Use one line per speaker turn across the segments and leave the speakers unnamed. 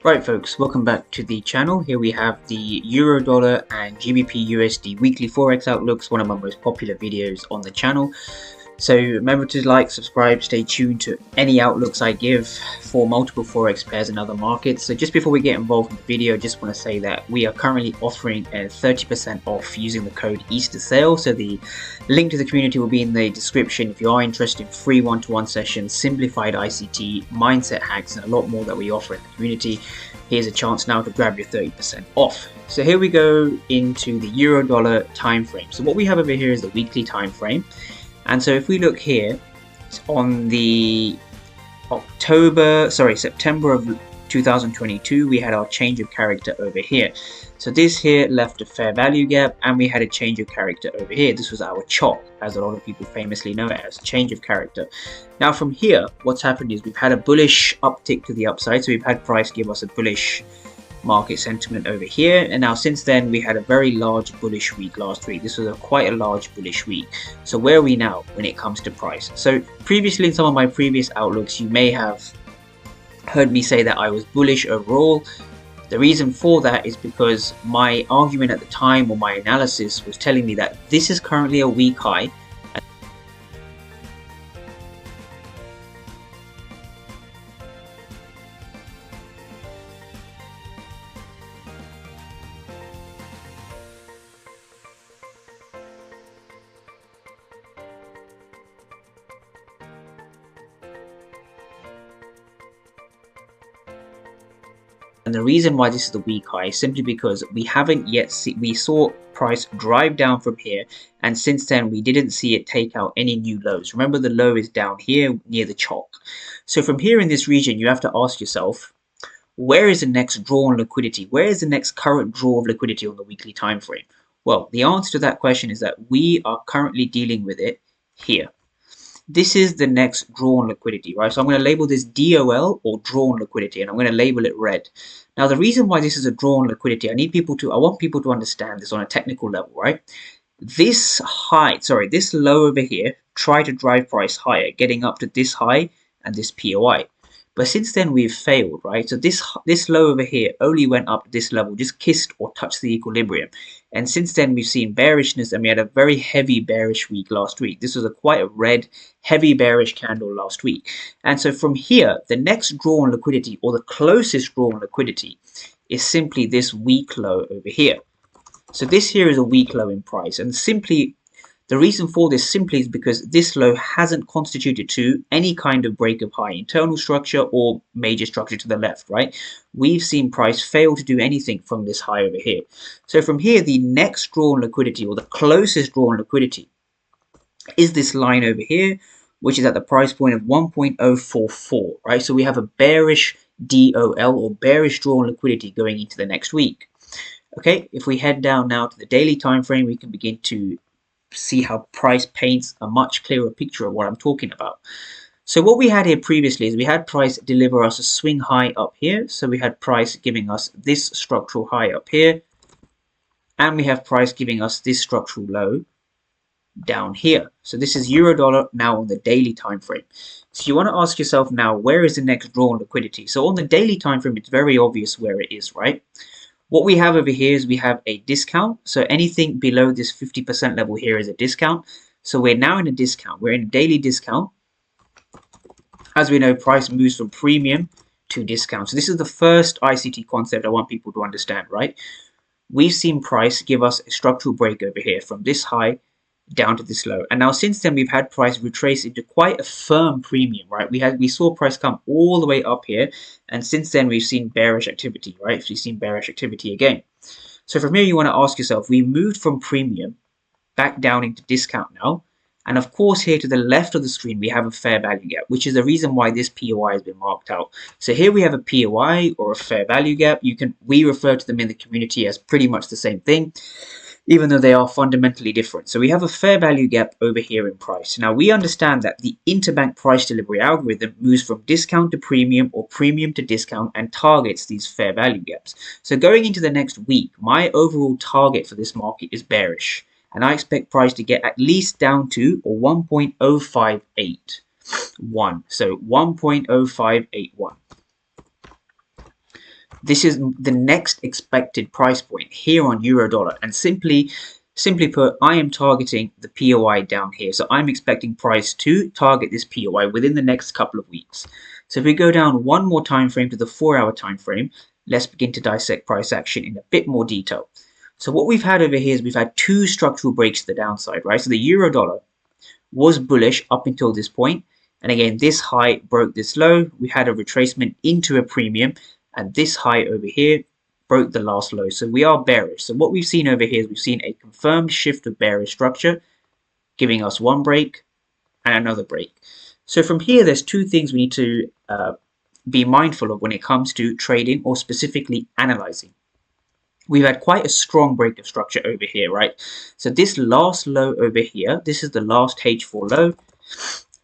Right folks, welcome back to the channel. Here we have the Euro Dollar and GBP USD weekly Forex Outlooks, one of my most popular videos on the channel. So remember to like, subscribe, stay tuned to any outlooks I give for multiple Forex pairs and other markets. So just before we get involved in the video, I just want to say that we are currently offering a 30% off using the code Easter Sale. So the link to the community will be in the description if you are interested in free one-to-one sessions, simplified ICT, mindset hacks, and a lot more that we offer in the community. Here's a chance now to grab your 30% off. So here we go into the Euro Dollar time frame. So what we have over here is the weekly time frame. And so if we look here on the September of 2022, we had our change of character over here. So this here left a fair value gap, and we had a change of character over here. This was our chop, as a lot of people famously know it as, change of character. Now from here, what's happened is we've had a bullish uptick to the upside. So we've had price give us a bullish market sentiment over here, and now since then we had a very large bullish week last week. This was quite a large bullish week. So where are we now when it comes to price? So previously in some of my previous outlooks, you may have heard me say that I was bullish overall. The reason for that is because my argument at the time, or my analysis, was telling me that this is currently a weak high. And the reason why this is the weak high is simply because we haven't yet we saw price drive down from here, and since then we didn't see it take out any new lows. Remember, the low is down here near the chalk. So from here in this region, you have to ask yourself, where is the next draw on liquidity? Where is the next current draw of liquidity on the weekly time frame? Well, the answer to that question is that we are currently dealing with it here. This is the next draw on liquidity, right? So I'm going to label this DOL, or draw on liquidity, and I'm going to label it red. Now, the reason why this is a draw on liquidity, I want people to understand this on a technical level, right? This low over here, try to drive price higher, getting up to this high and this POI. But since then we've failed, right? So this low over here only went up to this level, just kissed or touched the equilibrium. And since then we've seen bearishness, and we had a very heavy bearish week last week. This was quite a red, heavy bearish candle last week. And so from here, the next draw on liquidity, or the closest draw on liquidity, is simply this weak low over here. So this here is a weak low in price, and simply the reason for this simply is because this low hasn't constituted to any kind of break of high internal structure or major structure to the left, right? We've seen price fail to do anything from this high over here. So from here, the next draw on liquidity, or the closest draw on liquidity, is this line over here, which is at the price point of 1.044, right? So we have a bearish DOL, or bearish draw on liquidity, going into the next week. Okay, if we head down now to the daily time frame, we can begin to see how price paints a much clearer picture of what I'm talking about. So what we had here previously is we had price deliver us a swing high up here. So we had price giving us this structural high up here, and we have price giving us this structural low down here. So this is Euro Dollar now on the daily time frame. So you want to ask yourself now, where is the next draw on liquidity? So on the daily time frame, it's very obvious where it is, right? What we have over here is we have a discount. So anything below this 50% level here is a discount. So we're now in a discount. We're in a daily discount. As we know, price moves from premium to discount. So this is the first ICT concept I want people to understand, right? We've seen price give us a structural break over here from this high down to this low, and now since then we've had price retrace into quite a firm premium, right? We saw price come all the way up here, and since then we've seen bearish activity, right? We've seen bearish activity again. So from here, you want to ask yourself, we moved from premium back down into discount now, and of course here to the left of the screen we have a fair value gap, which is the reason why this POI has been marked out. So here we have a POI, or a fair value gap. We refer to them in the community as pretty much the same thing, even though they are fundamentally different. So we have a fair value gap over here in price. Now we understand that the interbank price delivery algorithm moves from discount to premium, or premium to discount, and targets these fair value gaps. So going into the next week, my overall target for this market is bearish, and I expect price to get at least down to 1.0581. So 1.0581. This is the next expected price point here on euro dollar, and simply put, I am targeting the POI down here. So I'm expecting price to target this POI within the next couple of weeks. So if we go down one more time frame to the 4-hour time frame, let's begin to dissect price action in a bit more detail. So what we've had over here is we've had two structural breaks to the downside, right? So the euro dollar was bullish up until this point. And again, this high broke this low. We had a retracement into a premium, and this high over here broke the last low. So we are bearish. So what we've seen over here is we've seen a confirmed shift of bearish structure, giving us one break and another break. So from here, there's two things we need to be mindful of when it comes to trading, or specifically analyzing. We've had quite a strong break of structure over here, right? So this last low over here, this is the last H4 low.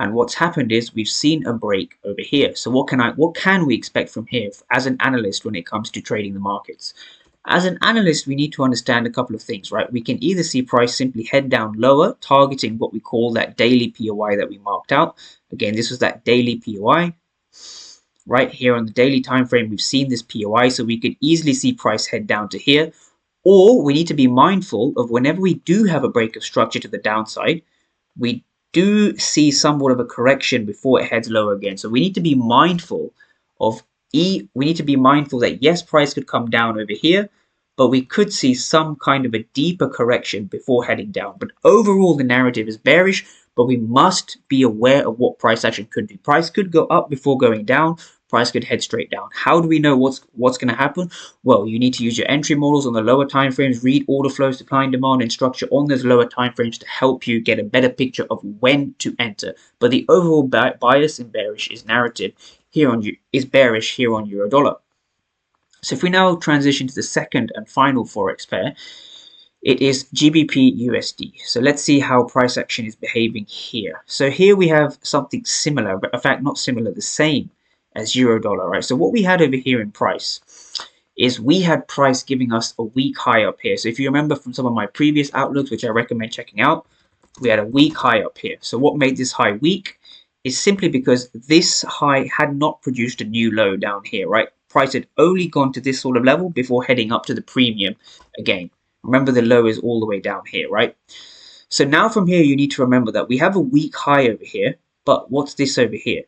And what's happened is we've seen a break over here. So what can we expect from here as an analyst when it comes to trading the markets? As an analyst, we need to understand a couple of things, right? We can either see price simply head down lower, targeting what we call that daily POI that we marked out. Again, this was that daily POI. Right here on the daily time frame, we've seen this POI, so we could easily see price head down to here. Or we need to be mindful of whenever we do have a break of structure to the downside, we do see somewhat of a correction before it heads lower again. So we need to be mindful of we need to be mindful that yes, price could come down over here, but we could see some kind of a deeper correction before heading down. But overall, the narrative is bearish, but we must be aware of what price action could do. Price could go up before going down. Price could head straight down. How do we know what's going to happen? Well, you need to use your entry models on the lower time frames, read order flows, supply and demand, and structure on those lower time frames to help you get a better picture of when to enter. But the overall bias in bearish is narrative is bearish here on euro dollar. So if we now transition to the second and final forex pair, it is GBPUSD. So let's see how price action is behaving here. So here we have something similar, but in fact not similar, the same as euro dollar, right? So what we had over here in price is we had price giving us a weak high up here. So if you remember from some of my previous outlooks, which I recommend checking out, we had a weak high up here. So what made this high weak is simply because this high had not produced a new low down here, right? Price had only gone to this sort of level before heading up to the premium again. Remember, the low is all the way down here, right? So now from here, you need to remember that we have a weak high over here, but what's this over here?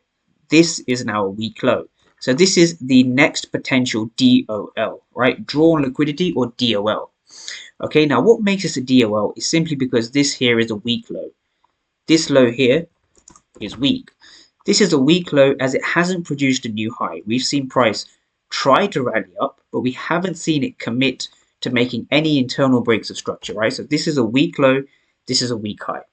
This is now a weak low. So this is the next potential DOL, right? Drawn liquidity, or DOL. Okay, now what makes this a DOL is simply because this here is a weak low. This low here is weak. This is a weak low as it hasn't produced a new high. We've seen price try to rally up, but we haven't seen it commit to making any internal breaks of structure, right? So this is a weak low, this is a weak high.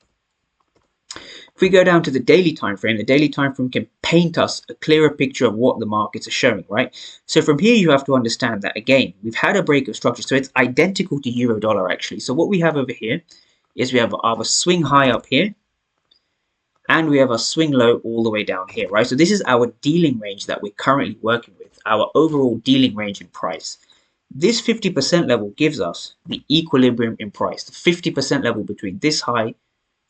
If we go down to the daily time frame can paint us a clearer picture of what the markets are showing, right? So from here, you have to understand that, again, we've had a break of structure, so it's identical to euro dollar, actually. So what we have over here is we have our swing high up here, and we have a swing low all the way down here, right? So this is our dealing range that we're currently working with, our overall dealing range in price. This 50% level gives us the equilibrium in price, the 50% level between this high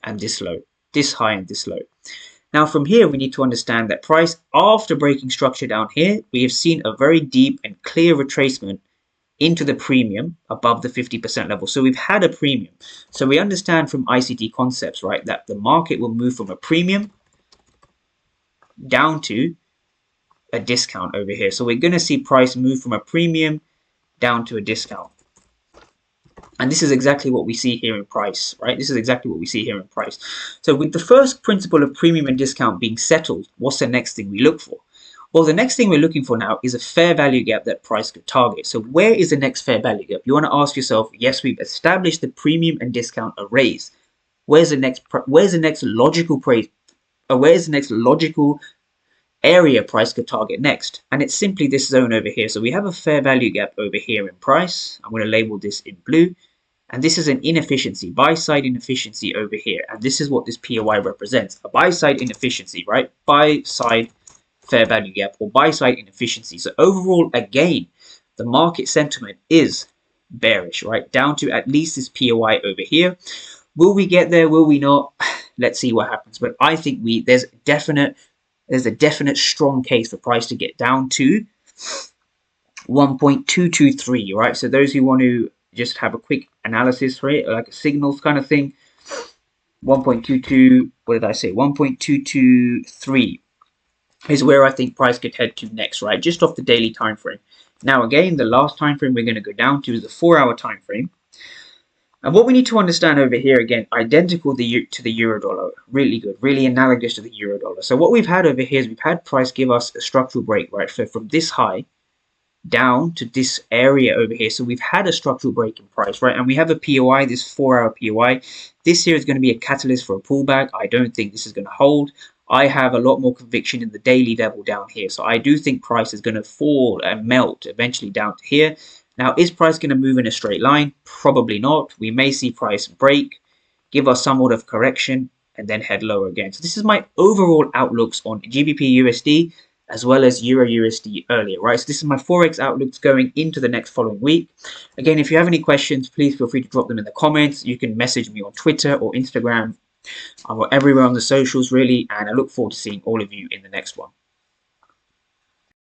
and this low, this high and this low. Now from here, we need to understand that price, after breaking structure down here, we have seen a very deep and clear retracement into the premium above the 50% level. So we've had a premium. So we understand from ICT concepts, right, that the market will move from a premium down to a discount over here. So we're going to see price move from a premium down to a discount. And this is exactly what we see here in price, right? This is exactly what we see here in price. So with the first principle of premium and discount being settled, what's the next thing we look for? Well, the next thing we're looking for now is a fair value gap that price could target. So where is the next fair value gap? You want to ask yourself, yes, we've established the premium and discount arrays. Where's the next logical area price could target next? And it's simply this zone over here. So we have a fair value gap over here in price. I'm going to label this in blue. And this is an inefficiency, buy-side inefficiency over here. And this is what this POI represents, a buy-side inefficiency, right? Buy-side fair value gap, or buy-side inefficiency. So overall, again, the market sentiment is bearish, right? Down to at least this POI over here. Will we get there? Will we not? Let's see what happens. But I think there's a definite strong case for price to get down to 1.223, right? So those who want to just have a quick analysis for it, like a signals kind of thing, 1.22, what did I say? 1.223 is where I think price could head to next, right? Just off the daily time frame. Now, again, the last time frame we're going to go down to is the 4-hour time frame. And what we need to understand over here, again, identical to the euro dollar, really good, really analogous to the euro dollar. So what we've had over here is we've had price give us a structural break, right? So from this high down to this area over here. So we've had a structural break in price, right? And we have a POI, this 4-hour POI. This here is going to be a catalyst for a pullback. I don't think this is going to hold. I have a lot more conviction in the daily level down here. So I do think price is going to fall and melt eventually down to here. Now, is price going to move in a straight line? Probably not. We may see price break, give us somewhat of correction, and then head lower again. So this is my overall outlooks on GBP/USD as well as EURUSD earlier, right? So this is my Forex outlooks going into the next following week. Again, if you have any questions, please feel free to drop them in the comments. You can message me on Twitter or Instagram. I'm everywhere on the socials, really, and I look forward to seeing all of you in the next one.